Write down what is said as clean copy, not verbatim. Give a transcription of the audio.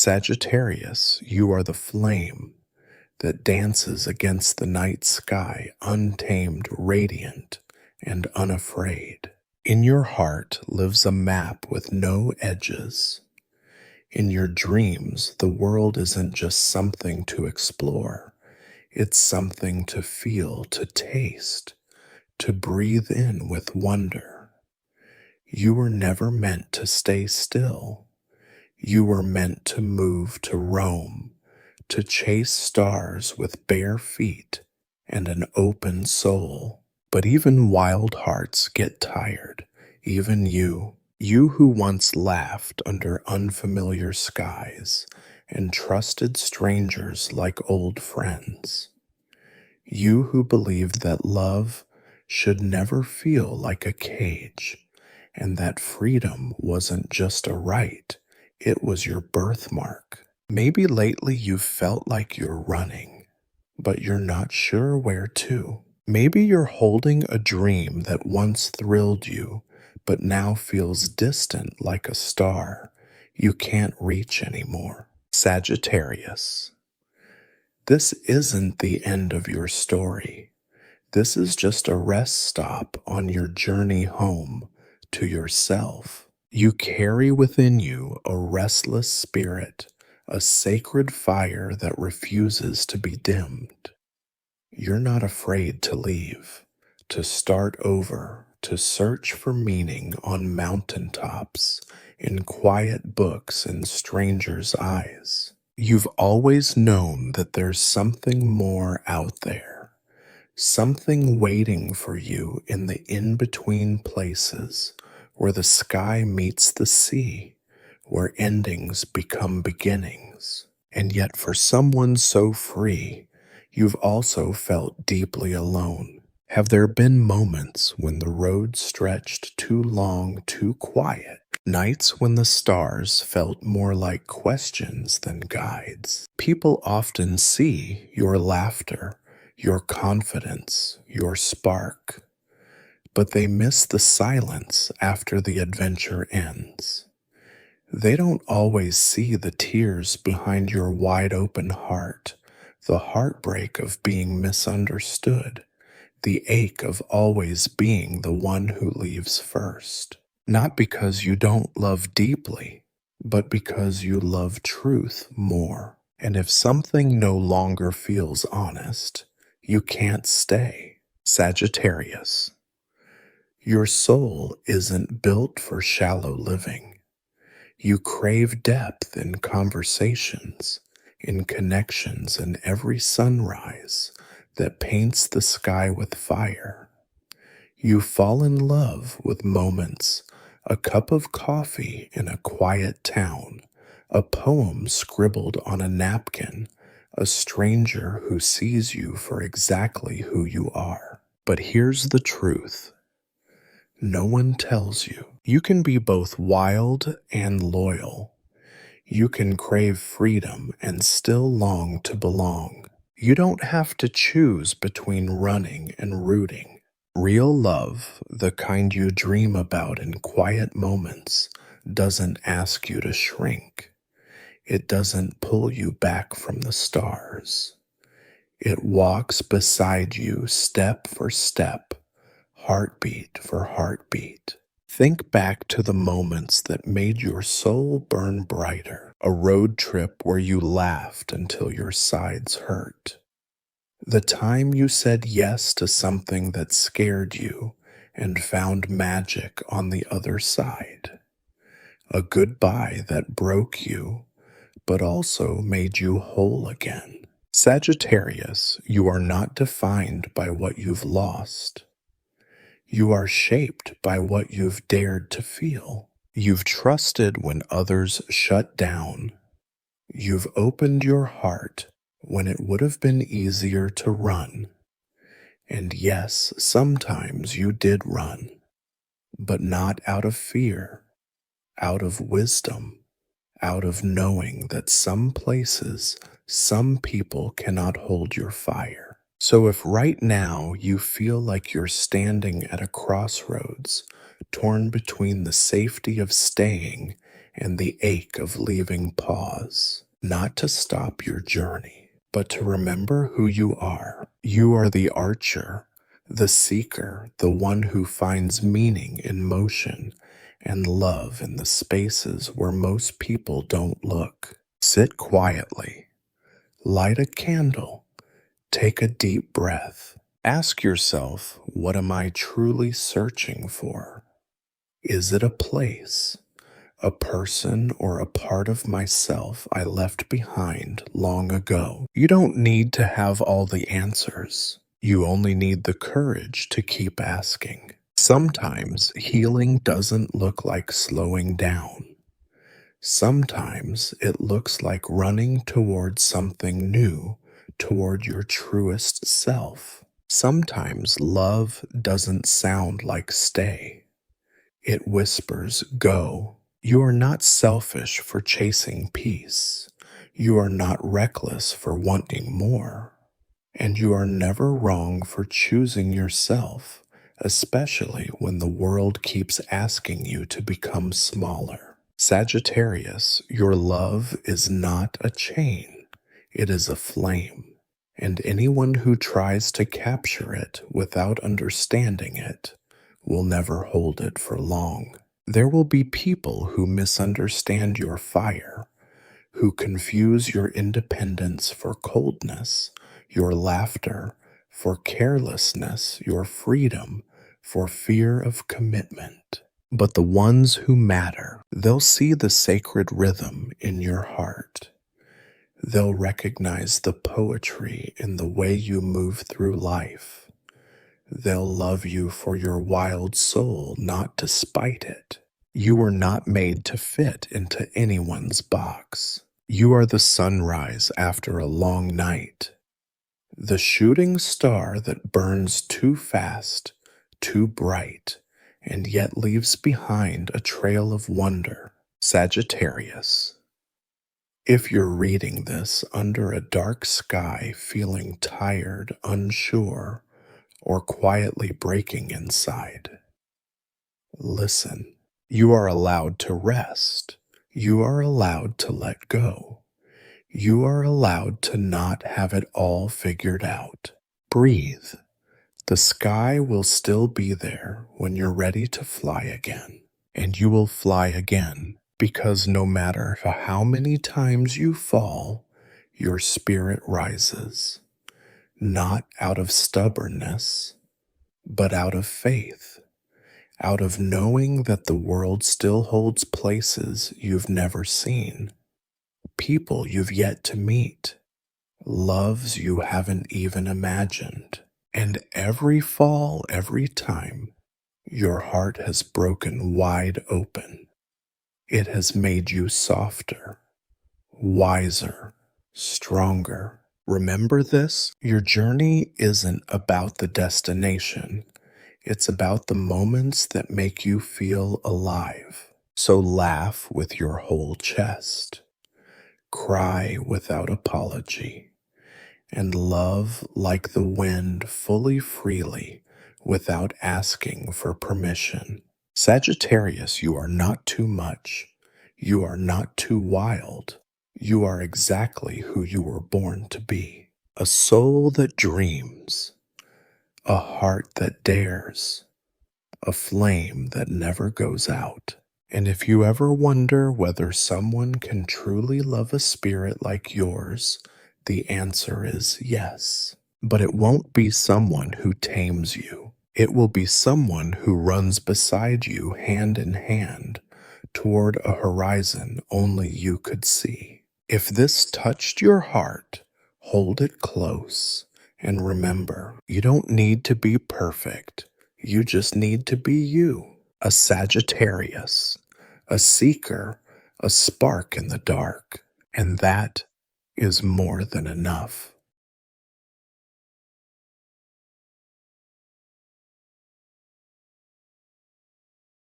Sagittarius, you are the flame that dances against the night sky, untamed, radiant, and unafraid. In your heart lives a map with no edges. In your dreams, the world isn't just something to explore. It's something to feel, to taste, to breathe in with wonder. You were never meant to stay still. You were meant to move, to roam, to chase stars with bare feet and an open soul. But even wild hearts get tired, even you who once laughed under unfamiliar skies and trusted strangers like old friends. You who believed that love should never feel like a cage and that freedom wasn't just a right, it was your birthmark. Maybe lately you've felt like you're running, but you're not sure where to. Maybe you're holding a dream that once thrilled you, but now feels distant like a star you can't reach anymore. Sagittarius, this isn't the end of your story. This is just a rest stop on your journey home to yourself. You carry within you a restless spirit, a sacred fire that refuses to be dimmed. You're not afraid to leave, to start over, to search for meaning on mountaintops, in quiet books and strangers' eyes. You've always known that there's something more out there, something waiting for you in the in-between places where the sky meets the sea, where endings become beginnings. And yet for someone so free, you've also felt deeply alone. Have there been moments when the road stretched too long, too quiet? Nights when the stars felt more like questions than guides? People often see your laughter, your confidence, your spark, but they miss the silence after the adventure ends. They don't always see the tears behind your wide open heart, the heartbreak of being misunderstood, the ache of always being the one who leaves first. Not because you don't love deeply, but because you love truth more. And if something no longer feels honest, you can't stay. Sagittarius, your soul isn't built for shallow living. You crave depth in conversations, in connections, in every sunrise that paints the sky with fire. You fall in love with moments, a cup of coffee in a quiet town, a poem scribbled on a napkin, a stranger who sees you for exactly who you are. But here's the truth. No one tells you. You can be both wild and loyal. You can crave freedom and still long to belong. You don't have to choose between running and rooting. Real love, the kind you dream about in quiet moments, doesn't ask you to shrink. It doesn't pull you back from the stars. It walks beside you step for step, heartbeat for heartbeat. Think back to the moments that made your soul burn brighter, a road trip where you laughed until your sides hurt. The time you said yes to something that scared you and found magic on the other side. A goodbye that broke you, but also made you whole again. Sagittarius, you are not defined by what you've lost. You are shaped by what you've dared to feel. You've trusted when others shut down. You've opened your heart when it would have been easier to run. And yes, sometimes you did run, but not out of fear, out of wisdom, out of knowing that some places, some people cannot hold your fire. So if right now you feel like you're standing at a crossroads, torn between the safety of staying and the ache of leaving pause, not to stop your journey, but to remember who you are. You are the archer, the seeker, the one who finds meaning in motion and love in the spaces where most people don't look. Sit quietly, light a candle, take a deep breath. Ask yourself, what am I truly searching for? Is it a place, a person, or a part of myself I left behind long ago? You don't need to have all the answers. You only need the courage to keep asking. Sometimes healing doesn't look like slowing down. Sometimes it looks like running toward something new, toward your truest self. Sometimes love doesn't sound like stay. It whispers, go. You are not selfish for chasing peace. You are not reckless for wanting more. And you are never wrong for choosing yourself, especially when the world keeps asking you to become smaller. Sagittarius, your love is not a chain, it is a flame. And anyone who tries to capture it without understanding it will never hold it for long. There will be people who misunderstand your fire, who confuse your independence for coldness, your laughter for carelessness, your freedom for fear of commitment. But the ones who matter, they'll see the sacred rhythm in your heart. They'll recognize the poetry in the way you move through life. They'll love you for your wild soul, not to spite it. You were not made to fit into anyone's box. You are the sunrise after a long night, the shooting star that burns too fast, too bright, and yet leaves behind a trail of wonder. Sagittarius, if you're reading this under a dark sky, feeling tired, unsure, or quietly breaking inside, listen. You are allowed to rest. You are allowed to let go. You are allowed to not have it all figured out. Breathe. The sky will still be there when you're ready to fly again. And you will fly again, because no matter how many times you fall, your spirit rises. Not out of stubbornness, but out of faith. Out of knowing that the world still holds places you've never seen, people you've yet to meet, loves you haven't even imagined. And every fall, every time, your heart has broken wide open. It has made you softer, wiser, stronger. Remember this, your journey isn't about the destination. It's about the moments that make you feel alive. So laugh with your whole chest. Cry without apology. And love like the wind fully freely without asking for permission. Sagittarius, you are not too much. You are not too wild. You are exactly who you were born to be. A soul that dreams. A heart that dares, a flame that never goes out. And if you ever wonder whether someone can truly love a spirit like yours, the answer is yes. But it won't be someone who tames you. It will be someone who runs beside you hand in hand toward a horizon only you could see. If this touched your heart, hold it close. And remember, you don't need to be perfect. You just need to be you. A Sagittarius, a seeker, a spark in the dark. And that is more than enough.